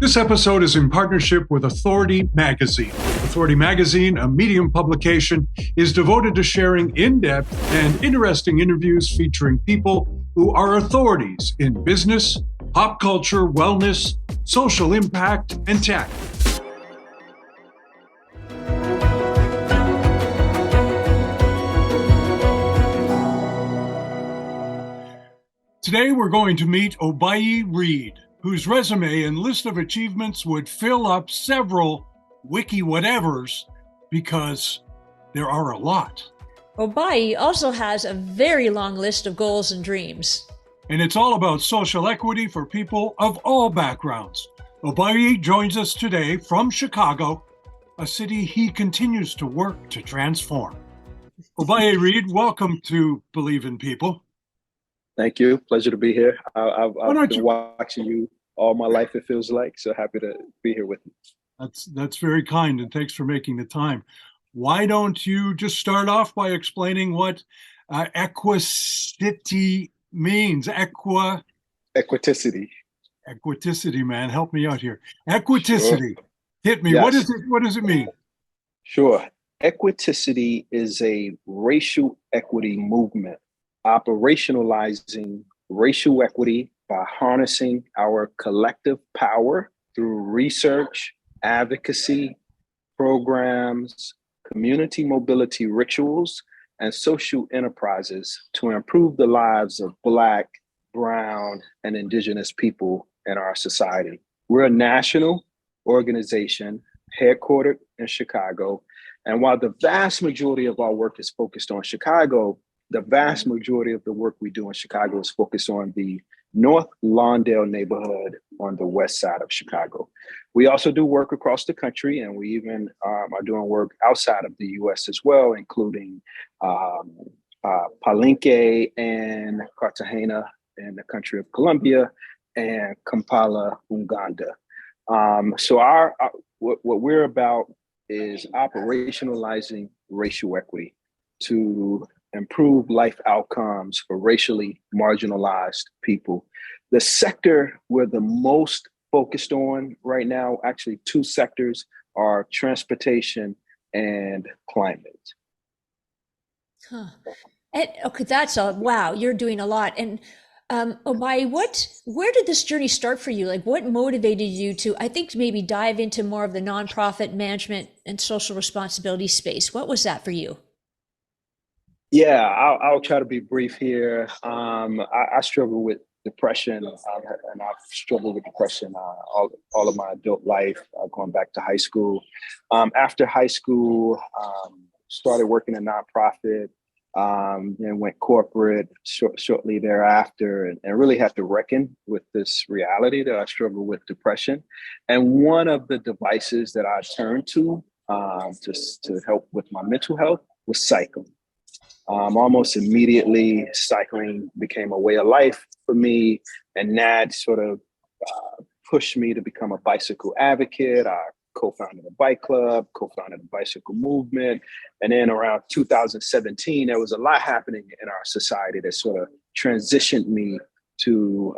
This episode is in partnership with Authority Magazine. Authority Magazine, a Medium publication, is devoted to sharing in-depth and interesting interviews featuring people who are authorities in business, pop culture, wellness, social impact, and tech. Today we're going to meet Oboi Reed, whose resume and list of achievements would fill up several wiki whatevers because there are a lot. Oboi also has a very long list of goals and dreams. And it's all about social equity for people of all backgrounds. Oboi joins us today from Chicago, a city he continues to work to transform. Oboi Reed, welcome to Believe in People. Thank you. Pleasure to be here. I've been watching you all my life, it feels like, so happy to be here with you. That's very kind, and thanks for making the time. Why don't you just start off by explaining what equicity means? Equiticity. Equiticity, man. Help me out here. Equiticity. Sure. Hit me. Yes. What does it mean? Sure. Equiticity is a racial equity movement operationalizing racial equity by harnessing our collective power through research, advocacy, programs, community mobility rituals, and social enterprises to improve the lives of Black, Brown, and Indigenous people in our society. We're a national organization headquartered in Chicago. And while the vast majority of our work is focused on Chicago, the vast majority of the work we do in Chicago is focused on the North Lawndale neighborhood on the west side of Chicago. We also do work across the country, and we even are doing work outside of the US as well, including Palenque and Cartagena in the country of Colombia and Kampala, Uganda. So what we're about is operationalizing racial equity to improve life outcomes for racially marginalized people. The sector we're the most focused on right now, actually two sectors, are transportation and climate. Huh. And, okay, wow, you're doing a lot. And Oboi, where did this journey start for you? Like, what motivated you to, I think, maybe dive into more of the nonprofit management and social responsibility space? What was that for you? Yeah, I'll try to be brief here. I struggle with depression, and I've struggled with depression all of my adult life, going back to high school. After high school, started working in nonprofit, and went corporate shortly thereafter, and really had to reckon with this reality that I struggle with depression. And one of the devices that I turned to help with my mental health was cycling. Almost immediately, cycling became a way of life for me, and that sort of pushed me to become a bicycle advocate. I co-founded a bike club, co-founded a bicycle movement, and then around 2017, there was a lot happening in our society that sort of transitioned me to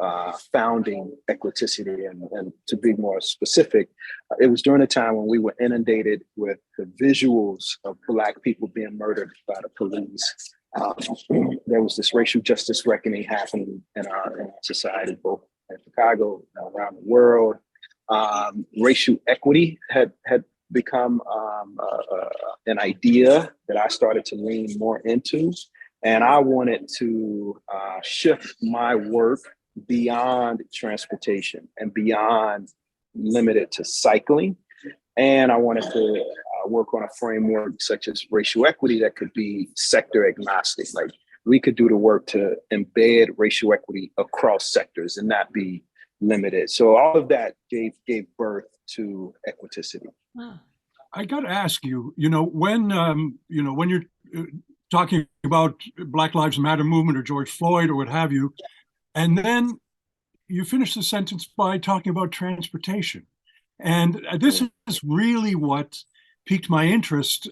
founding Equiticity. And to be more specific, it was during a time when we were inundated with the visuals of Black people being murdered by the police. There was this racial justice reckoning happening in our society, both in Chicago and around the world. Racial equity had become an idea that I started to lean more into. And I wanted to shift my work beyond transportation and beyond limited to cycling. And I wanted to work on a framework such as racial equity that could be sector agnostic. Like, we could do the work to embed racial equity across sectors and not be limited. So all of that gave birth to Equiticity. Wow. I got to ask you, when you're talking about Black Lives Matter movement or George Floyd or what have you, and then you finish the sentence by talking about transportation. And this is really what piqued my interest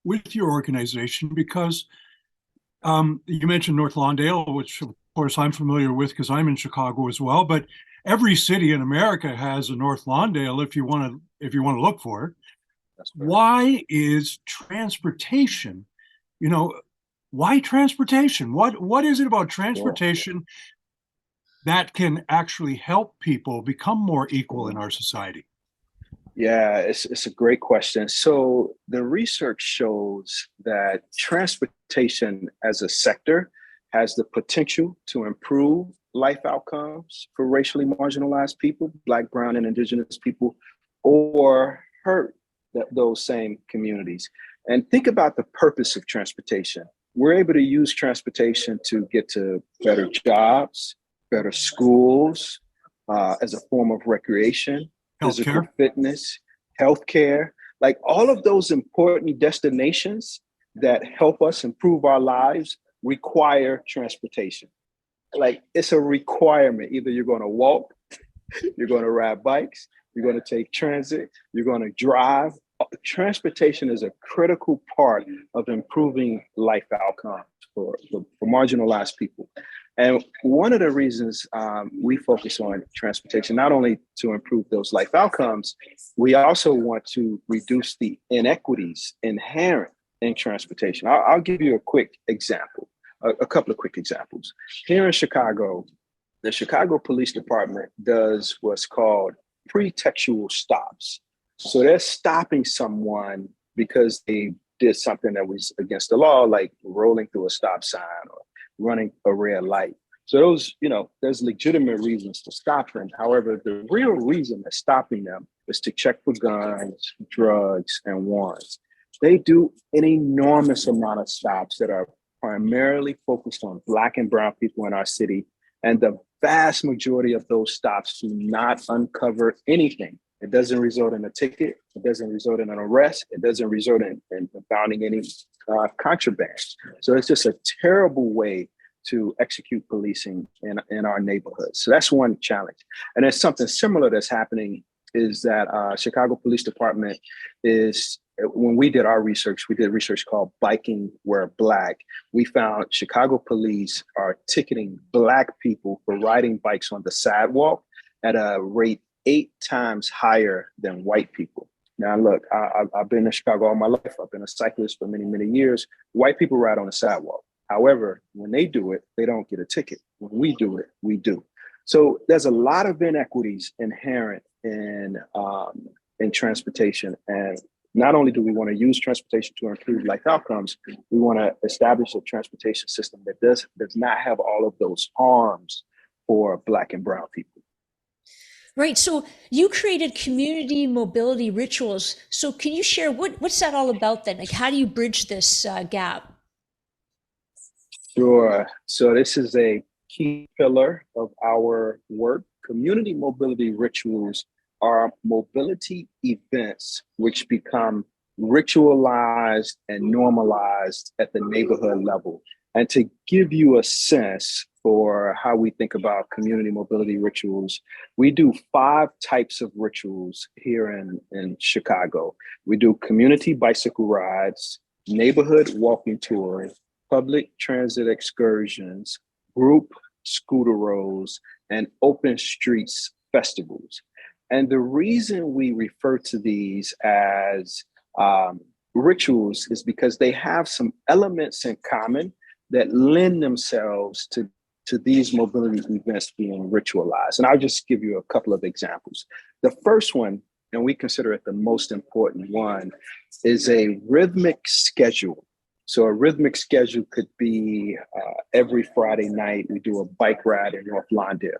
with your organization, because you mentioned North Lawndale, which of course, I'm familiar with because I'm in Chicago as well. But every city in America has a North Lawndale if you want to look for it. That's correct. Why is transportation, you know, why transportation? What is it about transportation that can actually help people become more equal in our society? Yeah, it's a great question. So the research shows that transportation as a sector has the potential to improve life outcomes for racially marginalized people, Black, Brown, and Indigenous people, or hurt those same communities. And think about the purpose of transportation. We're able to use transportation to get to better jobs, better schools, as a form of recreation, physical Healthcare. fitness, healthcare, like all of those important destinations that help us improve our lives require transportation. Like it's a requirement. Either you're going to walk, you're going to ride bikes, you're going to take transit, you're going to drive. Transportation is a critical part of improving life outcomes for marginalized people. And one of the reasons we focus on transportation, not only to improve those life outcomes, we also want to reduce the inequities inherent in transportation. I'll give you a quick example, a couple of quick examples. Here in Chicago, the Chicago Police Department does what's called pretextual stops. So they're stopping someone because they did something that was against the law, like rolling through a stop sign or running a red light. So those, there's legitimate reasons to stop them. However, the real reason that's stopping them is to check for guns, drugs, and warrants. They do an enormous amount of stops that are primarily focused on Black and Brown people in our city. And the vast majority of those stops do not uncover anything. It doesn't result in a ticket. It doesn't result in an arrest. It doesn't result in finding any contraband. So it's just a terrible way to execute policing in our neighborhoods. So that's one challenge. And there's something similar that's happening is that Chicago Police Department is, when we did our research, we did research called Biking Where Black. We found Chicago police are ticketing Black people for riding bikes on the sidewalk at a rate 8 times higher than white people. Now, look, I've been in Chicago all my life. I've been a cyclist for many, many years. White people ride on the sidewalk. However, when they do it, they don't get a ticket. When we do it, we do. So there's a lot of inequities inherent in transportation. And not only do we want to use transportation to improve life outcomes, we want to establish a transportation system that does not have all of those harms for Black and Brown people. Right. So you created community mobility rituals. So can you share what's that all about then? Like, how do you bridge this gap? Sure. So this is a key pillar of our work. Community mobility rituals are mobility events which become ritualized and normalized at the neighborhood level. And to give you a sense for how we think about community mobility rituals, we do 5 types of rituals here in Chicago. We do community bicycle rides, neighborhood walking tours, public transit excursions, group scooter rolls, and open streets festivals. And the reason we refer to these as rituals is because they have some elements in common that lend themselves to these mobility events being ritualized. And I'll just give you a couple of examples. The first one, and we consider it the most important one, is a rhythmic schedule. So a rhythmic schedule could be every Friday night, we do a bike ride in North Lawndale,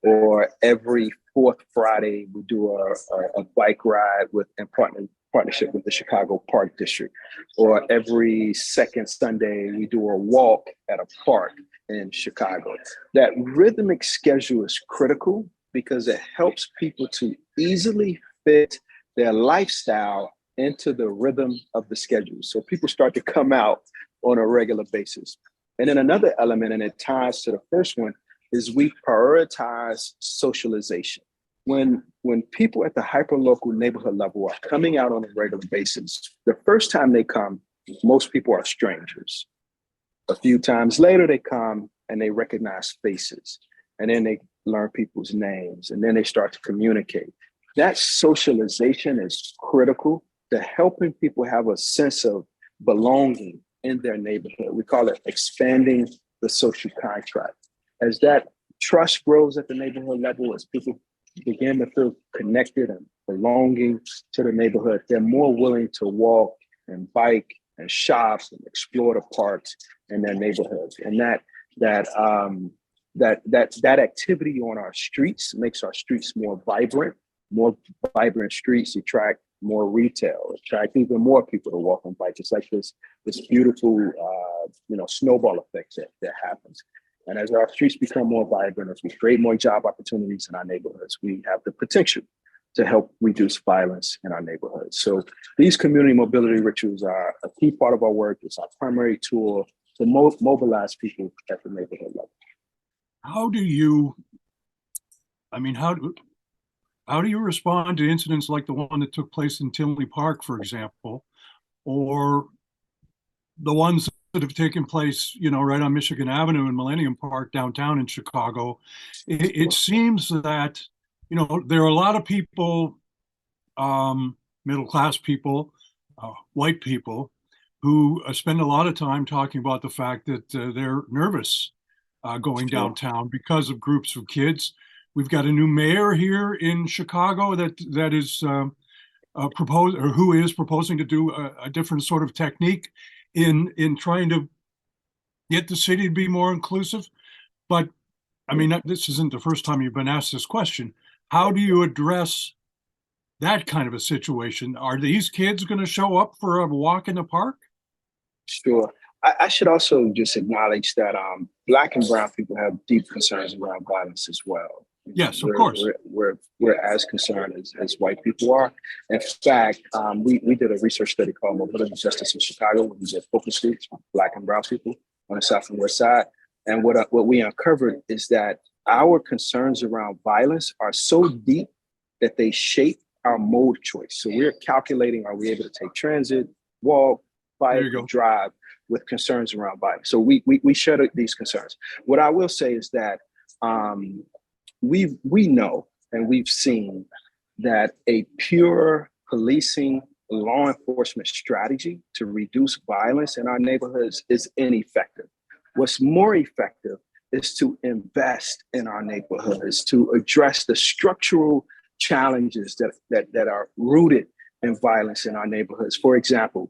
or every 4th Friday, we do a bike ride in partnership with the Chicago Park District, or every 2nd Sunday, we do a walk at a park in Chicago. That rhythmic schedule is critical because it helps people to easily fit their lifestyle into the rhythm of the schedule. So people start to come out on a regular basis. And then another element, and it ties to the first one, is we prioritize socialization. When people at the hyperlocal neighborhood level are coming out on a regular basis, the first time they come, most people are strangers. A few times later, they come and they recognize faces, and then they learn people's names, and then they start to communicate. That socialization is critical to helping people have a sense of belonging in their neighborhood. We call it expanding the social contract. As that trust grows at the neighborhood level, as people begin to feel connected and belonging to the neighborhood, they're more willing to walk and bike and shop and explore the parks in their neighborhoods. And that activity on our streets makes our streets more vibrant. More vibrant streets attract more retail, attract even more people to walk and bike. It's like this beautiful snowball effect that happens. And as our streets become more vibrant, as we create more job opportunities in our neighborhoods, we have the potential to help reduce violence in our neighborhoods. So these community mobility rituals are a key part of our work. It's our primary tool to mobilize people at the neighborhood level. How do you respond to incidents like the one that took place in Tinley Park, for example, or the ones that have taken place, right on Michigan Avenue in Millennium Park downtown in Chicago? It seems that, there are a lot of people, middle-class people, white people, who spend a lot of time talking about the fact that they're nervous going downtown because of groups of kids. We've got a new mayor here in Chicago that is who is proposing to do a different sort of technique in trying to get the city to be more inclusive. But I mean, this isn't the first time you've been asked this question. How do you address that kind of a situation? Are these kids going to show up for a walk in the park? Sure. I should also just acknowledge that Black and brown people have deep concerns around violence as well. Yes, of course. We're as concerned as white people are. In fact, we did a research study called Mobility Justice in Chicago, where we did focus groups with Black and brown people on the South and West Side. And what we uncovered is that our concerns around violence are so deep that they shape our mode choice. So we're calculating, are we able to take transit, walk, bike, drive, with concerns around violence. So we share these concerns. What I will say is that we know and we've seen that a pure policing law enforcement strategy to reduce violence in our neighborhoods is ineffective. What's more effective is to invest in our neighborhoods, to address the structural challenges that are rooted in violence in our neighborhoods. For example,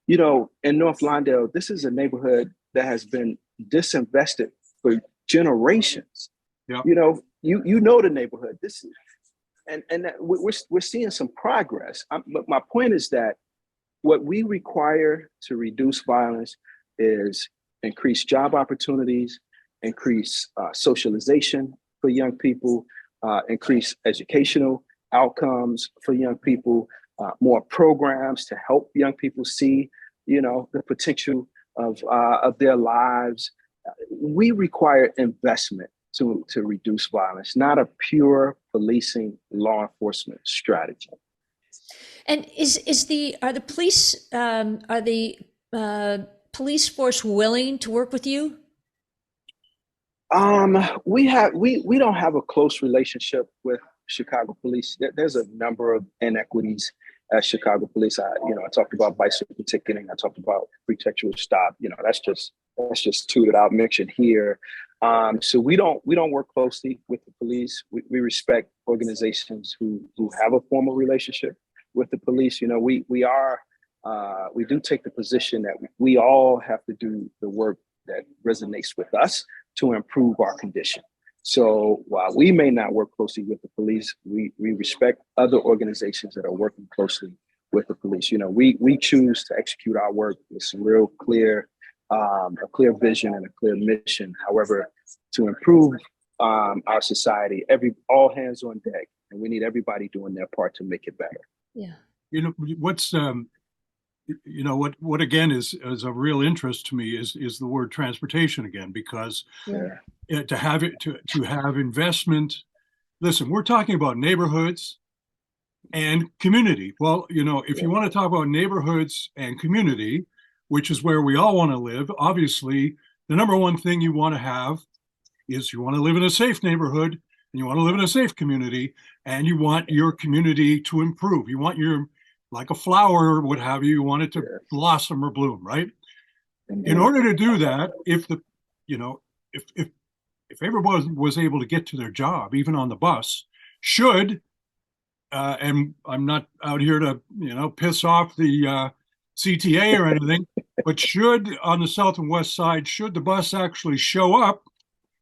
in North Lawndale, this is a neighborhood that has been disinvested for generations. Yep. You know the neighborhood. This is, and that we're seeing some progress. But my point is that what we require to reduce violence is increase job opportunities, increase socialization for young people, increase educational outcomes for young people, more programs to help young people see, the potential of their lives. We require investment to reduce violence, not a pure policing law enforcement strategy. And are the police force willing to work with you? We don't have a close relationship with Chicago police. There's a number of inequities at Chicago police. I talked about bicycle ticketing. I talked about pretextual stop. That's just two that I'll mention here. So we don't work closely with the police. We respect organizations who have a formal relationship with the police. We do take the position that we all have to do the work that resonates with us to improve our condition. So while we may not work closely with the police, we respect other organizations that are working closely with the police. We choose to execute our work with some real clear, a clear vision and a clear mission. However, to improve our society, all hands on deck, and we need everybody doing their part to make it better. Yeah. What's what again is of real interest to me is the word transportation again, because to have investment. Listen, we're talking about neighborhoods and community. Well, if you want to talk about neighborhoods and community, which is where we all want to live, obviously, the number one thing you want to have is you want to live in a safe neighborhood, and you want to live in a safe community, and you want your community to improve. You want your, like a flower or what have you, you want it to blossom or bloom, right? In order to do that, if the, you know, if everyone was able to get to their job, even on the bus, should, and I'm not out here to, you know, piss off the CTA or anything, but should on the south and west side, should the bus actually show up,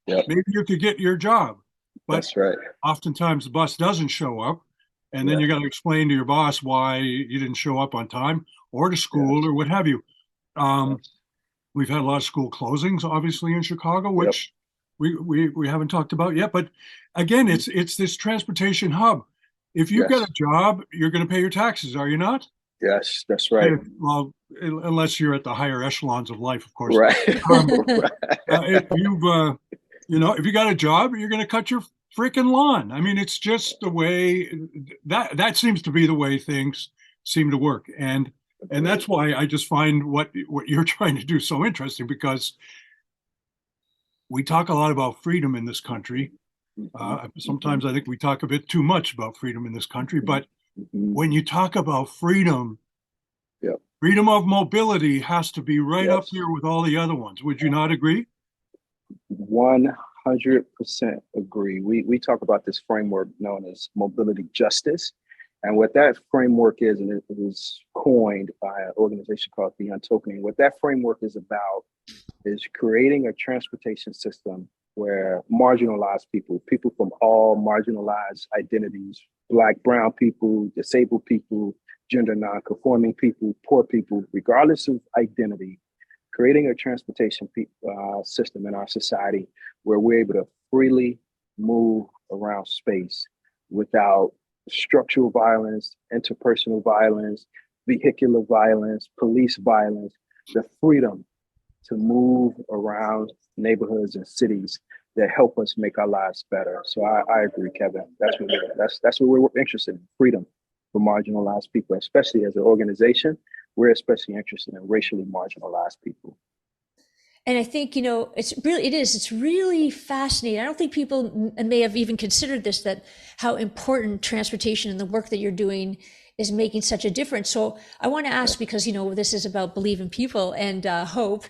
maybe you could get your job. But that's right. Oftentimes the bus doesn't show up, and then you got to explain to your boss why you didn't show up on time, or to school or what have you. We've had a lot of school closings, obviously, in Chicago, which we haven't talked about yet. But again, it's this transportation hub. If you've got a job, you're going to pay your taxes, are you not? Yes, that's right. Well, unless you're at the higher echelons of life, of course. Right. If you've you know, if you got a job, you're going to cut your freaking lawn. I mean, it's just the way that seems to be the way things seem to work. And that's why I just find what you're trying to do so interesting, because we talk a lot about freedom in this country. Sometimes I think we talk a bit too much about freedom in this country, but when you talk about freedom, freedom of mobility has to be right up there with all the other ones. Would you not agree? 100% agree. We talk about this framework known as mobility justice. And what that framework is, and it was coined by an organization called The Untokening, what that framework is about is creating a transportation system where marginalized people, people from all marginalized identities, Black, brown people, disabled people, gender non-conforming people, poor people, regardless of identity, creating a transportation system in our society where we're able to freely move around space without structural violence, interpersonal violence, vehicular violence, police violence, the freedom to move around neighborhoods and cities that help us make our lives better. So I agree, Kevin. That's what we're interested in, freedom for marginalized people, especially as an organization. We're especially interested in racially marginalized people. And I think, you know, it's really fascinating. I don't think people may have even considered this, that how important transportation and the work that you're doing is making such a difference. So I want to ask, because, you know, this is about believe in people and hope,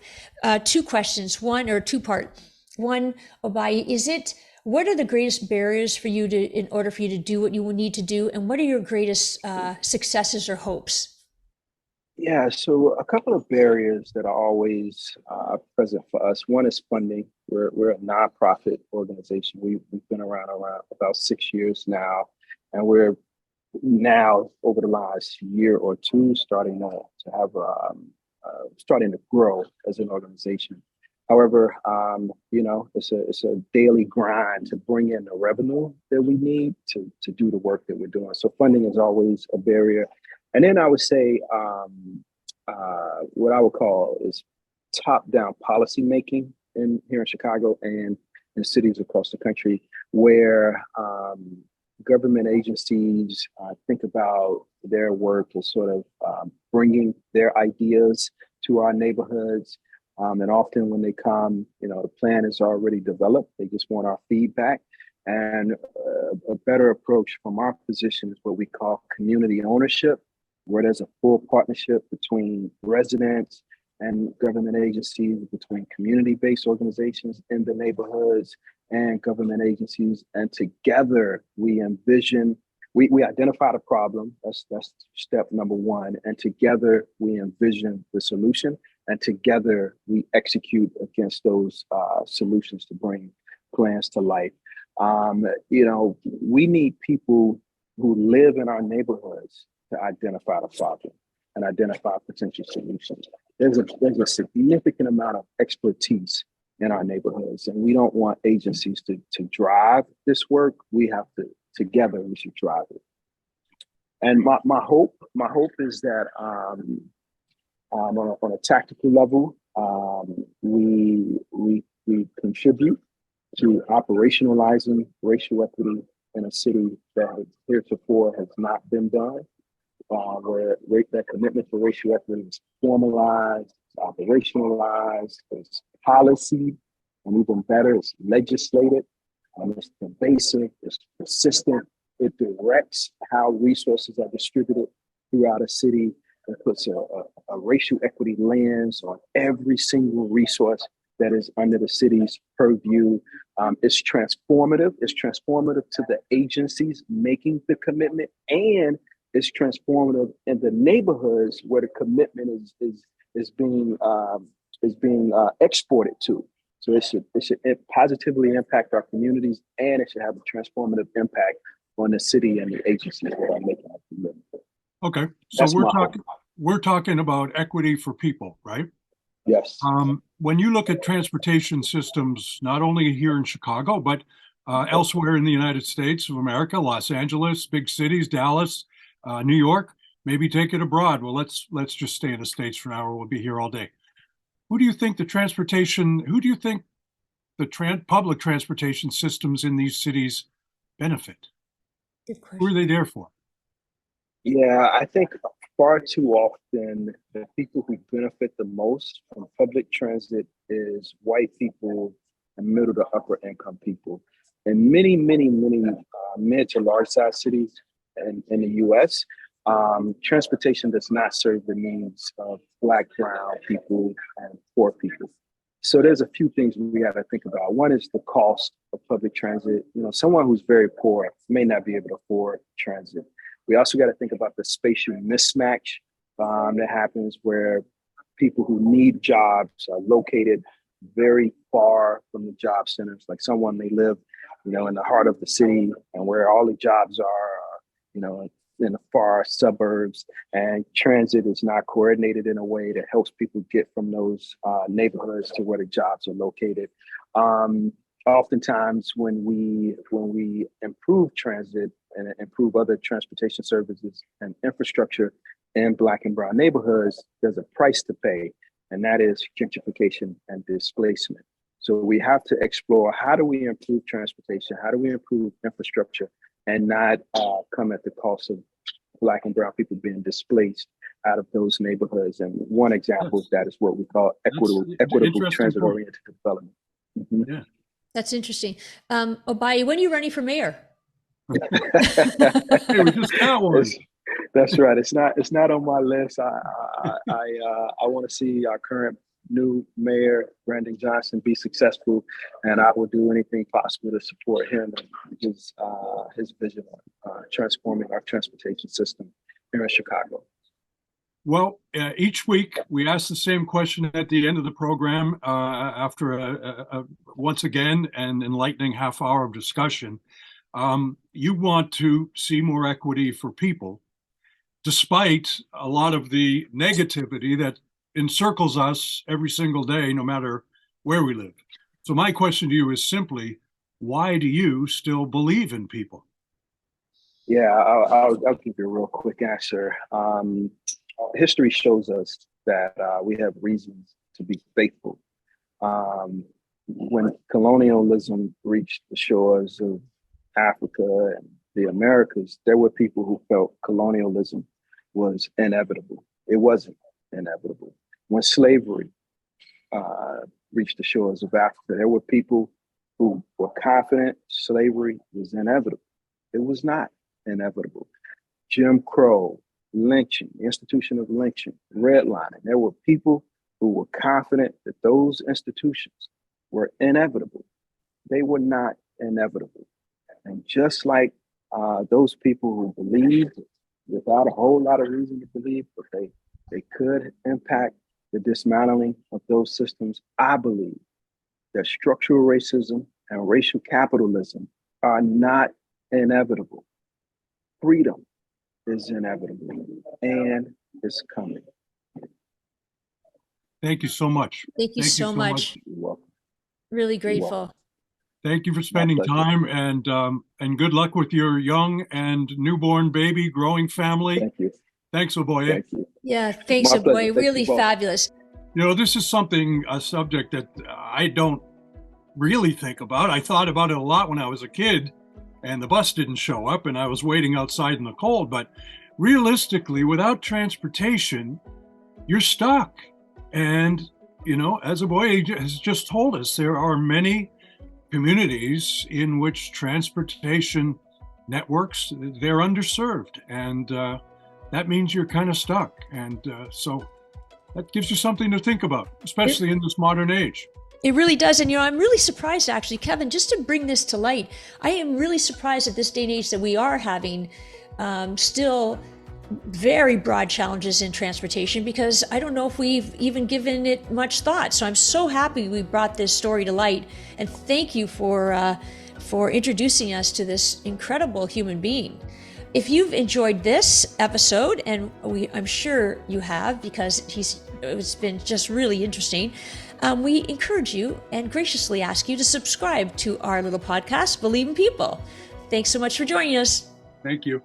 two questions, one, or two part. One, Oboi, what are the greatest barriers for you in order for you to do what you will need to do? And what are your greatest successes or hopes? Yeah, so a couple of barriers that are always present for us. One is funding. We're a nonprofit organization. We've been around about 6 years now, and we're now over the last year or two starting to grow as an organization. However, you know, it's a daily grind to bring in the revenue that we need to do the work that we're doing. So funding is always a barrier. And then I would say what I would call is top-down policy making here in Chicago and in cities across the country, where government agencies think about their work as sort of bringing their ideas to our neighborhoods. And often when they come, you know, the plan is already developed. They just want our feedback. And a better approach from our position is what we call community ownership, where there's a full partnership between residents and government agencies, between community-based organizations in the neighborhoods and government agencies. And together we envision, we identify the problem, that's step number one. And together we envision the solution. And together we execute against those solutions to bring plans to life. You know, we need people who live in our neighborhoods to identify the problem and identify potential solutions. There's a significant amount of expertise in our neighborhoods, and we don't want agencies to drive this work. We have to, together, we should drive it. And my hope is that on a tactical level, we contribute to operationalizing racial equity in a city that heretofore has not been done, where that commitment to racial equity is formalized, operationalized, it's policy, and even better, it's legislated, and it's pervasive, it's persistent. It directs how resources are distributed throughout a city. It puts a racial equity lens on every single resource that is under the city's purview. It's transformative. It's transformative to the agencies making the commitment, and it's transformative in the neighborhoods where the commitment is being exported to. So it should positively impact our communities, and it should have a transformative impact on the city and the agencies that are making that commitment. Okay, so we're talking about equity for people, right? Yes. When you look at transportation systems, not only here in Chicago, but elsewhere in the United States of America, Los Angeles, big cities, Dallas, New York, maybe take it abroad. Well, let's just stay in the States for now, or we'll be here all day. Who do you think the public transportation systems in these cities benefit? Good question. Who are they there for? Yeah, I think far too often the people who benefit the most from public transit is white people and middle to upper income people. In many mid to large size cities in the US, transportation does not serve the needs of Black, brown people and poor people. So there's a few things we got to think about. One is the cost of public transit. You know, someone who's very poor may not be able to afford transit. We also got to think about the spatial mismatch that happens where people who need jobs are located very far from the job centers. Like someone may live, you know, in the heart of the city, and where all the jobs are, you know, in the far suburbs, and transit is not coordinated in a way that helps people get from those neighborhoods to where the jobs are located. Oftentimes when we improve transit and improve other transportation services and infrastructure in Black and brown neighborhoods, there's a price to pay, and that is gentrification and displacement. So we have to explore, how do we improve transportation? How do we improve infrastructure and not come at the cost of Black and brown people being displaced out of those neighborhoods? And one example of that is what we call equitable transit-oriented development. Mm-hmm. Yeah. That's interesting. Oboi, when are you running for mayor? Hey, we just got one. That's right. It's not on my list. I want to see our current new mayor, Brandon Johnson, be successful, and I will do anything possible to support him and his vision of transforming our transportation system here in Chicago. Well, each week we ask the same question at the end of the program after once again an enlightening half hour of discussion. You want to see more equity for people, despite a lot of the negativity that encircles us every single day, no matter where we live. So my question to you is simply, why do you still believe in people? Yeah, I'll give you a real quick answer. History shows us that we have reasons to be faithful. When colonialism reached the shores of Africa and the Americas, there were people who felt colonialism was inevitable. It wasn't inevitable. When slavery reached the shores of Africa, there were people who were confident slavery was inevitable. It was not inevitable. Jim Crow, lynching, the institution of lynching, redlining, there were people who were confident that those institutions were inevitable. They were not inevitable. And just like those people who believed without a whole lot of reason to believe, but they could impact the dismantling of those systems, I believe that structural racism and racial capitalism are not inevitable. Freedom is inevitable, and it's coming. Thank you so much. Thank you so much. You're welcome. Really You're grateful. welcome. Thank you for spending time, and good luck with your young and newborn baby growing family. Thank you. Thanks, Oboi. Thank you. Yeah, thanks, My pleasure. Oboi. Thank Really you both. fabulous. You know, this is a subject that I don't really think about. I thought about it a lot when I was a kid and the bus didn't show up and I was waiting outside in the cold. But realistically, without transportation, you're stuck. And, as Oboi has just told us, there are many communities in which transportation networks, they're underserved. And that means you're kind of stuck. And so that gives you something to think about, especially in this modern age. It really does. And, I'm really surprised, actually, Kevin, just to bring this to light. I am really surprised at this day and age that we are having still very broad challenges in transportation, because I don't know if we've even given it much thought. So I'm so happy we brought this story to light. And thank you for introducing us to this incredible human being. If you've enjoyed this episode, and I'm sure you have, because it's been just really interesting, we encourage you and graciously ask you to subscribe to our little podcast, Believe in People. Thanks so much for joining us. Thank you.